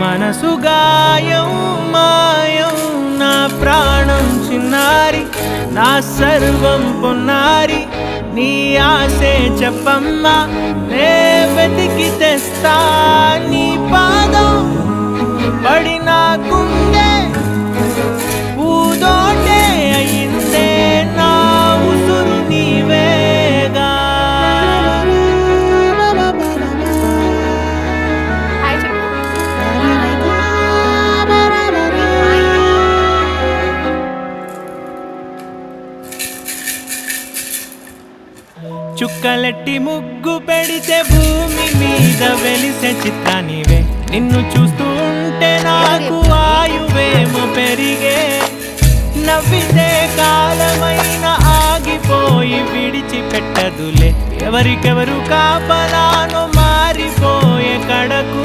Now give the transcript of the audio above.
మనసు గాయం మాయం నా ప్రాణం చిన్నారి నా సర్వం పొన్నారి నీ ఆశే చెప్పమ్మా నే వెతికి తెస్తా నీ పాదం పడిన గుండె పూదోటే అయిందే నా ఉసురు నీవేగా. చుక్కలెట్టి ముగ్గు పెడితే భూమి మీద వెలిసే చిత్రానివే నిన్ను చూస్తూ ఉంటే నాకు ఆయువేమో పెరిగే నవ్వితే కాలమైన ఆగిపోయి విడిచిపెట్టదులే ఎవరికెవరు కాపలానో మారిపోయే కడకు